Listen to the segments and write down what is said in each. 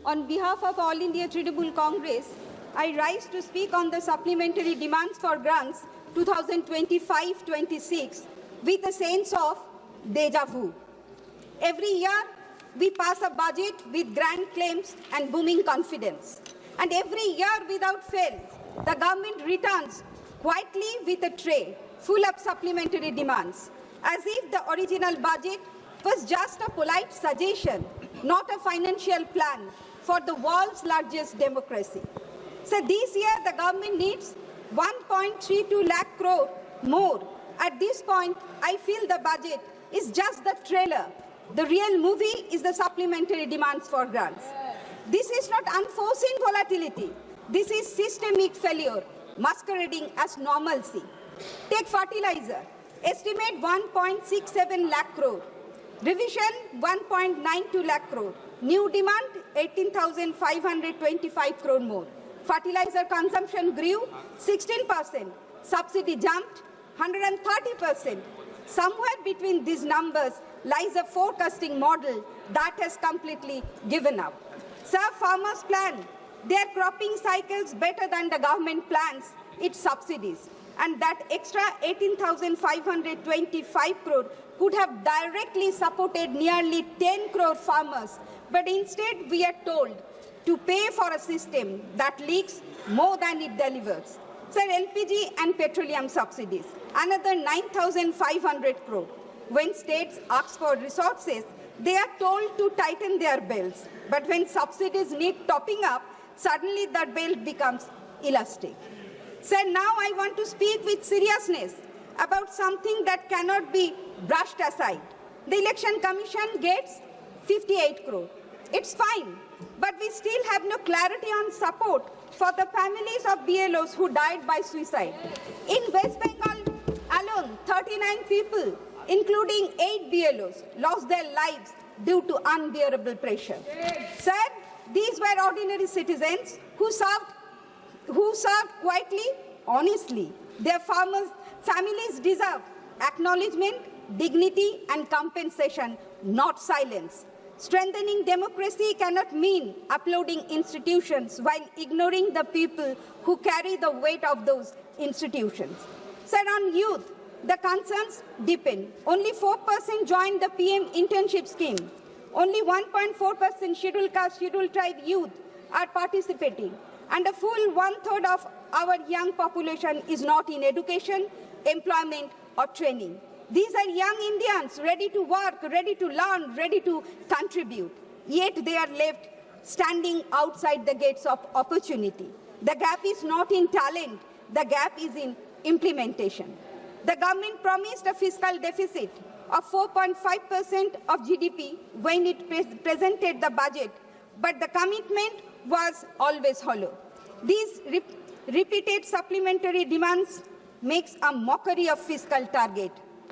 On behalf of All India Trinamool Congress, I rise to speak on the supplementary demands for grants 2025-26 with a sense of déjà vu. Every year, we pass a budget with grand claims and booming confidence. And every year, without fail, the government returns quietly with a tray full of supplementary demands, as if the original budget was just a polite suggestion, not a financial plan for the world's largest democracy. So this year, the government needs 1.32 lakh crore more. At this point, I feel the budget is just the trailer. The real movie is the supplementary demands for grants. This is not unforeseen volatility. This is systemic failure masquerading as normalcy. Take fertilizer. Estimate 1.67 lakh crore. Revision 1.92 lakh crore. New demand 18,525 crore more. Fertilizer consumption grew 16%. Subsidy jumped 130%. Somewhere between these numbers lies a forecasting model that has completely given up. Sir, farmers plan their cropping cycles better than the government plans its subsidies. And that extra 18,525 crore could have directly supported nearly 10 crore farmers. But instead, we are told to pay for a system that leaks more than it delivers. Sir, LPG and petroleum subsidies, another 9,500 crore. When states ask for resources, they are told to tighten their belts. But when subsidies need topping up, suddenly that belt becomes elastic. Sir, now I want to speak with seriousness about something that cannot be brushed aside. The Election Commission gets 58 crore. It's fine, but we still have no clarity on support for the families of BLOs who died by suicide. In West Bengal alone, 39 people, including 8 BLOs, lost their lives due to unbearable pressure. Sir, these were ordinary citizens who served quietly, honestly. Their families deserve acknowledgement, dignity, and compensation, not silence. Strengthening democracy cannot mean uploading institutions while ignoring the people who carry the weight of those institutions. Sir, on youth, the concerns deepen. Only 4% joined the PM internship scheme. Only 1.4% scheduled caste, scheduled tribe youth are participating. And a full one-third of our young population is not in education, employment, or training. These are young Indians ready to work, ready to learn, ready to contribute. Yet they are left standing outside the gates of opportunity. The gap is not in talent, the gap is in implementation. The government promised a fiscal deficit of 4.5% of GDP when it presented the budget, but the commitment was always hollow. These repeated supplementary demands makes a mockery of fiscal target,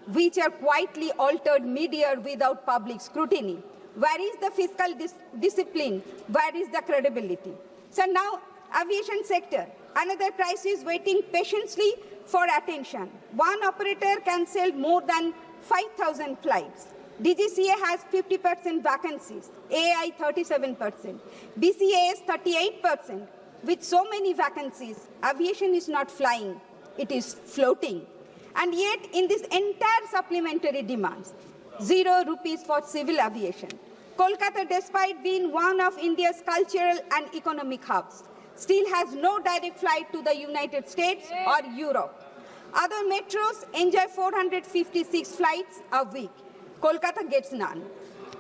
which are quietly altered mid-year without public scrutiny. Where is the fiscal discipline? Where is the credibility? So now, aviation sector, another crisis waiting patiently for attention. One operator cancelled more than 5,000 flights. DGCA has 50% vacancies, AI 37%, BCAS 38%. With so many vacancies, aviation is not flying, it is floating. And yet, in this entire supplementary demands, 0 rupees for civil aviation. Kolkata, despite being one of India's cultural and economic hubs, still has no direct flight to the United States or Europe. Other metros enjoy 456 flights a week. Kolkata gets none.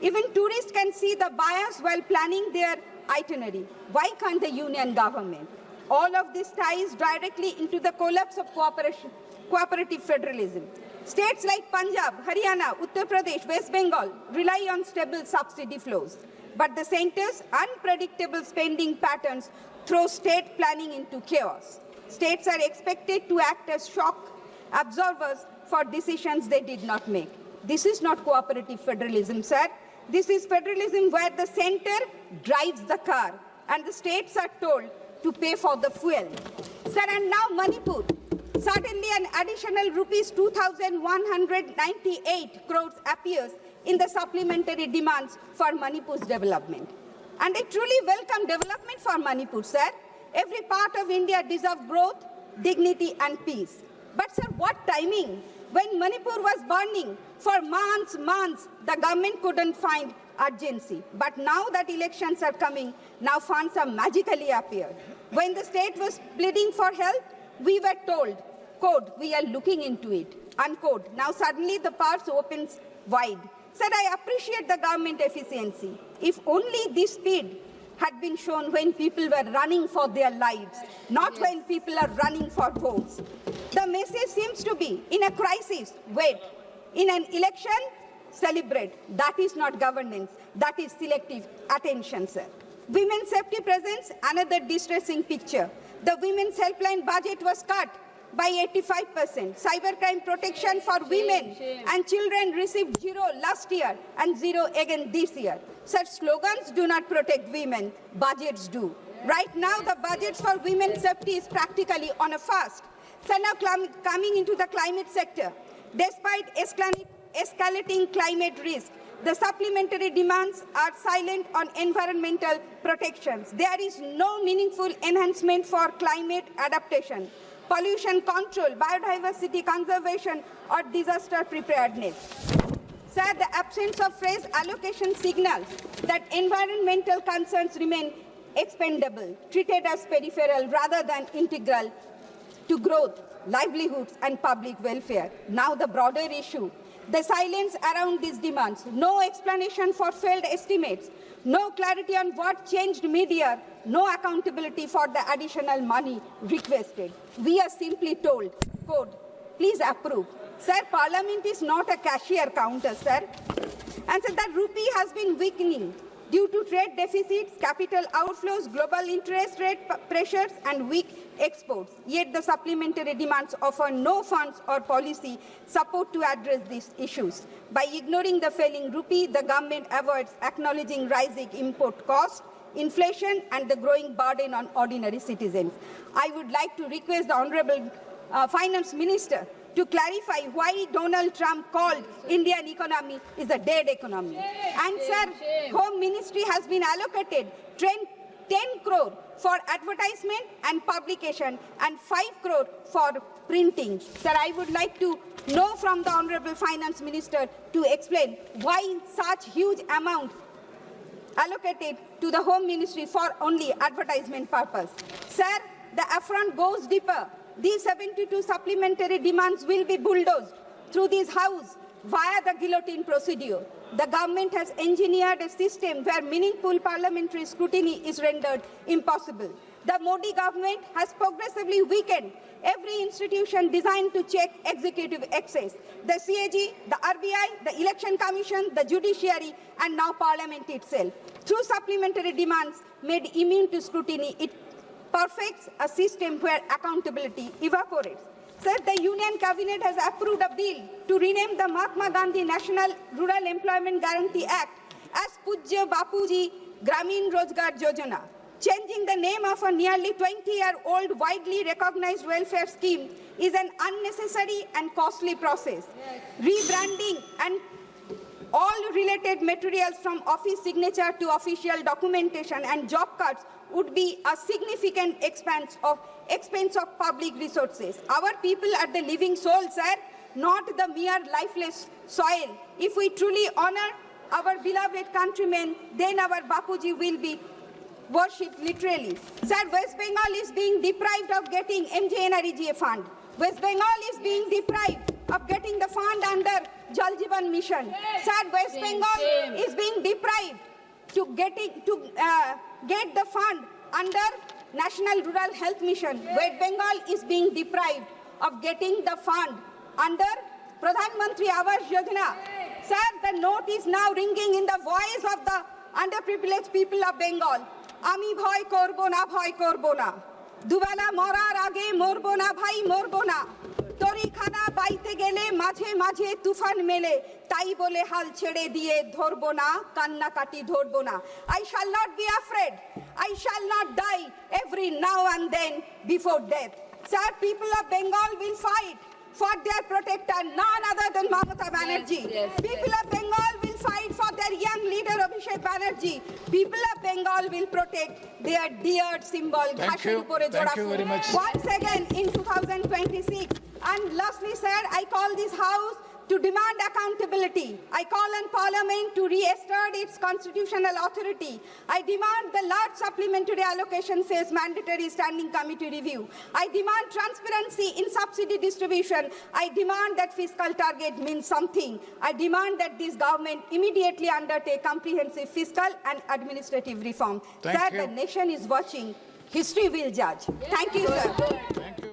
Even tourists can see the bias while planning their itinerary. Why can't the union government? All of this ties directly into the collapse of cooperative federalism. States like Punjab, Haryana, Uttar Pradesh, West Bengal rely on stable subsidy flows. But the centre's unpredictable spending patterns throw state planning into chaos. States are expected to act as shock absorbers for decisions they did not make. This is not cooperative federalism, sir. This is federalism where the center drives the car and the states are told to pay for the fuel. Sir, and now Manipur. Suddenly an additional rupees 2,198 crores appears in the supplementary demands for Manipur's development. And a truly welcome development for Manipur, sir. Every part of India deserves growth, dignity and peace. But sir, what timing? When Manipur was burning for months, the government couldn't find urgency. But now that elections are coming, now funds have magically appeared. When the state was pleading for help, we were told, quote, we are looking into it, unquote. Now suddenly the purse opens wide. Sir, I appreciate the government efficiency. If only this speed had been shown when people were running for their lives, not when people are running for votes. The message seems to be, in a crisis, wait. In an election, celebrate. That is not governance. That is selective attention, sir. Women's safety presents another distressing picture. The women's helpline budget was cut by 85%. Cybercrime protection for women and children received 0 last year and 0 again this year. Such slogans do not protect women, budgets do. Right now, the budget for women's safety is practically on a fast. So now coming into the climate sector, despite escalating climate risk, the supplementary demands are silent on environmental protections. There is no meaningful enhancement for climate adaptation, pollution control, biodiversity conservation, or disaster preparedness. Sir, the absence of phrase allocation signals that environmental concerns remain expendable, treated as peripheral rather than integral to growth, livelihoods, and public welfare. Now the broader issue, the silence around these demands, no explanation for failed estimates, no clarity on what changed mid-year, no accountability for the additional money requested. We are simply told, quote, please approve. Sir, Parliament is not a cashier counter, sir. And so the rupee has been weakening due to trade deficits, capital outflows, global interest rate pressures, and weak exports. Yet the supplementary demands offer no funds or policy support to address these issues. By ignoring the failing rupee, the government avoids acknowledging rising import costs, inflation, and the growing burden on ordinary citizens. I would like to request the Honorable Finance Minister to clarify why Donald Trump called Indian economy is a dead economy. And sir, Home Ministry has been allocated 10 crore for advertisement and publication and 5 crore for printing. Sir, I would like to know from the Honorable Finance Minister to explain why such huge amount allocated to the Home Ministry for only advertisement purpose. Sir, the affront goes deeper. These 72 supplementary demands will be bulldozed through this House via the guillotine procedure. The government has engineered a system where meaningful parliamentary scrutiny is rendered impossible. The Modi government has progressively weakened every institution designed to check executive access. The CAG, the RBI, the Election Commission, the judiciary, and now Parliament itself. Through supplementary demands made immune to scrutiny, it perfects a system where accountability evaporates. Sir, the Union Cabinet has approved a bill to rename the Mahatma Gandhi National Rural Employment Guarantee Act as Pujya Bapuji Gramin Rozgar Yojana. Changing the name of a nearly 20-year-old widely recognized welfare scheme is an unnecessary and costly process. Rebranding and all related materials from office signature to official documentation and job cuts would be a significant expense of public resources. Our people are the living souls, sir, not the mere lifeless soil. If we truly honor our beloved countrymen, then our Bapuji will be worshipped literally. Sir, West Bengal is being deprived of getting MJNREGA fund. West Bengal is being deprived of getting the fund under Jal Jeevan Mission. Sir, West Bengal is being deprived to get the fund under National Rural Health Mission. West Bengal is being deprived of getting the fund under Pradhan Mantri Awas Yojana. Sir, the note is now ringing in the voice of the underprivileged people of Bengal. Ami bhoy korbo na, bhoy korbo na. Dubala morar age morbo na, bhai morbo na. Tori khana baite gele majhe majhe tufan mele. Tai bole hal chede diye dhorbo na, kanna kati dhorbo na. I shall not be afraid. I shall not die every now and then before death. Sir, people of Bengal will fight for their protector, none other than Mamata Banerjee. People of Bengal will fight for their young Young leader Abhishek Banerjee, people of Bengal will protect their dear symbol. Thank you very much. Once again in 2026. And lastly, sir, I call this House to demand accountability. I call on Parliament to re-assert its constitutional authority. I demand the large supplementary allocation says mandatory standing committee review. I demand transparency in subsidy distribution. I demand that fiscal target means something. I demand that this government immediately undertake comprehensive fiscal and administrative reform. Thank Sir, you. the nation is watching. History will judge. Thank you, sir. Thank you.